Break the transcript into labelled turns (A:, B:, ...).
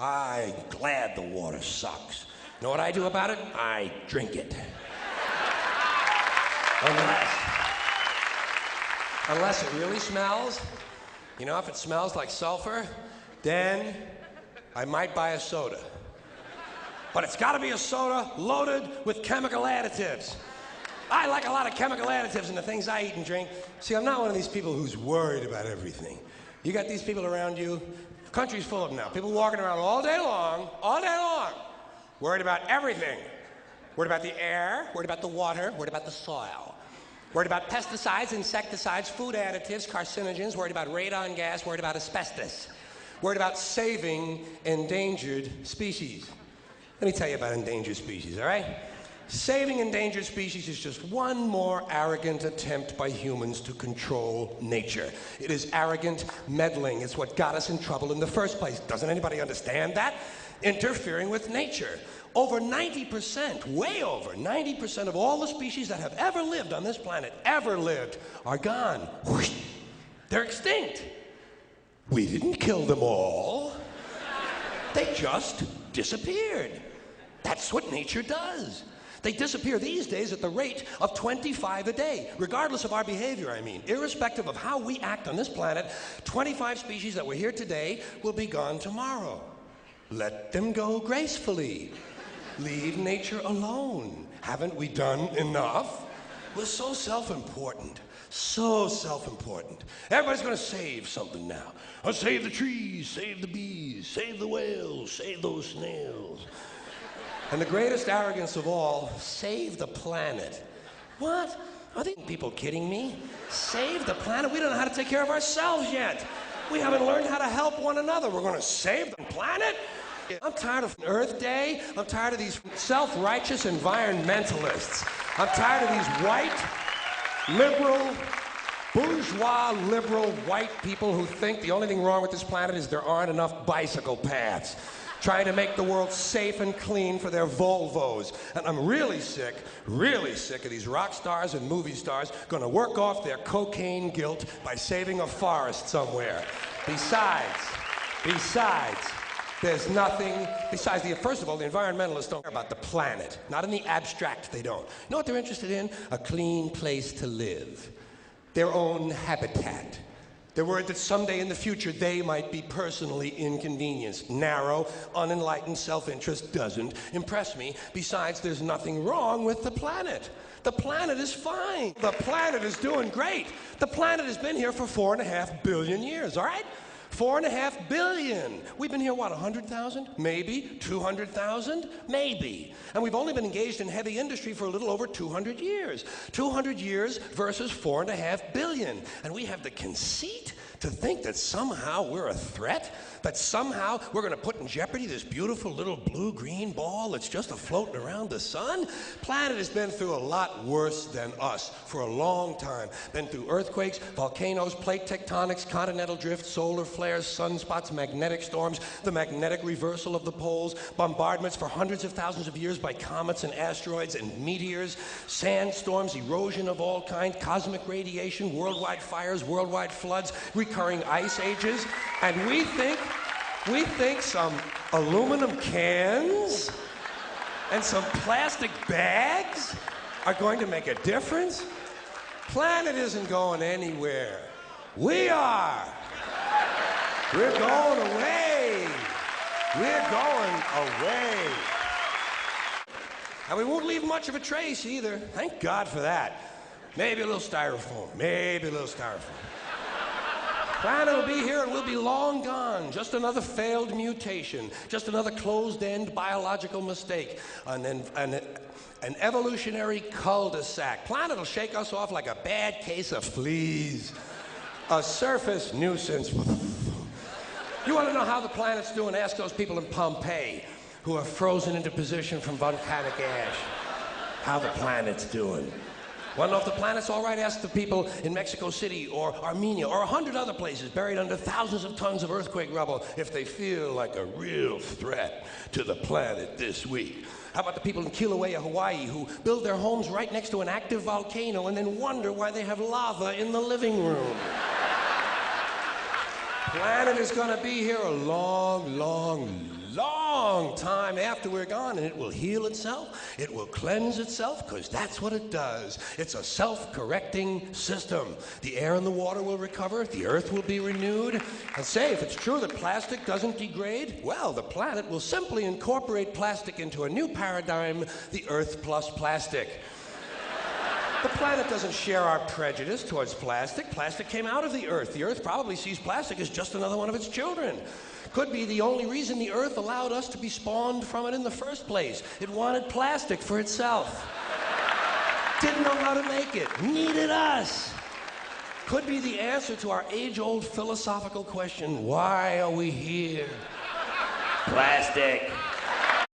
A: I'm glad the water sucks. You know what I do about it? I drink it. Unless it really smells. You know, if it smells like sulfur, then I might buy a soda. But it's gotta be a soda loaded with chemical additives. I like a lot of chemical additives in the things I eat and drink. See, I'm not one of these people who's worried about everything. You got these people around you, the country's full of them now. People walking around all day long, worried about everything. Worried about the air, worried about the water, worried about the soil. Worried about pesticides, insecticides, food additives, carcinogens, worried about radon gas, worried about asbestos. Worried about saving endangered species. Let me tell you about endangered species, all right? Saving endangered species is just one more arrogant attempt by humans to control nature. It is arrogant meddling. It's what got us in trouble in the first place. Doesn't anybody understand that? Interfering with nature. Over 90%, way over 90% of all the species that have ever lived on this planet, are gone. Whoosh. They're extinct. We didn't kill them all. They just disappeared. That's what nature does. They disappear these days at the rate of 25 a day, regardless of our behavior, I mean. Irrespective of how we act on this planet, 25 species that were here today will be gone tomorrow. Let them go gracefully. Leave nature alone. Haven't we done enough? We're so self-important. So self-important. Everybody's gonna save something now. Oh, save the trees, save the bees, save the whales, save those snails. And the greatest arrogance of all, save the planet. What? Are these people kidding me? Save the planet? We don't know how to take care of ourselves yet. We haven't learned how to help one another. We're gonna save the planet? I'm tired of Earth Day. I'm tired of these self-righteous environmentalists. I'm tired of these white, liberal, bourgeois, liberal, white people who think the only thing wrong with this planet is there aren't enough bicycle paths. Trying to make the world safe and clean for their Volvos. And I'm really sick of these rock stars and movie stars gonna work off their cocaine guilt by saving a forest somewhere. Besides, there's nothing, first of all, the environmentalists don't care about the planet. Not in the abstract, they don't. You know what they're interested in? A clean place to live. Their own habitat. They're worried that someday in the future they might be personally inconvenienced. Narrow, unenlightened self-interest doesn't impress me. Besides, there's nothing wrong with the planet. The planet is fine. The planet is doing great. The planet has been here for 4.5 billion years, all right? 4.5 billion. We've been here, what, 100,000? Maybe. 200,000? Maybe. And we've only been engaged in heavy industry for a little over 200 years. 200 years versus 4.5 billion. And we have the conceit to think that somehow we're a threat, that somehow we're going to put in jeopardy this beautiful little blue-green ball that's just floating around the sun. Planet has been through a lot worse than us for a long time. Been through earthquakes, volcanoes, plate tectonics, continental drift, solar flares, sunspots, magnetic storms, the magnetic reversal of the poles, bombardments for hundreds of thousands of years by comets and asteroids and meteors, sandstorms, erosion of all kinds, cosmic radiation, worldwide fires, worldwide floods, recurring ice ages, and we think some aluminum cans and some plastic bags are going to make a difference? Planet isn't going anywhere. We are. We're going away. We're going away. And we won't leave much of a trace either. Thank God for that. Maybe a little styrofoam. Maybe a little styrofoam. Planet will be here and we'll be long gone. Just another failed mutation. Just another closed-end biological mistake. An evolutionary cul-de-sac. Planet will shake us off like a bad case of fleas. A surface nuisance. You want to know how the planet's doing? Ask those people in Pompeii who are frozen into position from volcanic ash. How the planet's doing. Want to know if the planet's all right? Ask the people in Mexico City or Armenia or 100 other places buried under thousands of tons of earthquake rubble if they feel like a real threat to the planet this week. How about the people in Kilauea, Hawaii, who build their homes right next to an active volcano and then wonder why they have lava in the living room? Planet is going to be here a long, long, long time after we're gone, and it will heal itself, it will cleanse itself, because that's what it does. It's a self-correcting system. The air and the water will recover, the earth will be renewed, and say, if it's true that plastic doesn't degrade, well, the planet will simply incorporate plastic into a new paradigm, the Earth plus plastic. The planet doesn't share our prejudice towards plastic. Plastic came out of the Earth. The Earth probably sees plastic as just another one of its children. Could be the only reason the Earth allowed us to be spawned from it in the first place. It wanted plastic for itself. Didn't know how to make it. Needed us. Could be the answer to our age-old philosophical question, why are we here? Plastic.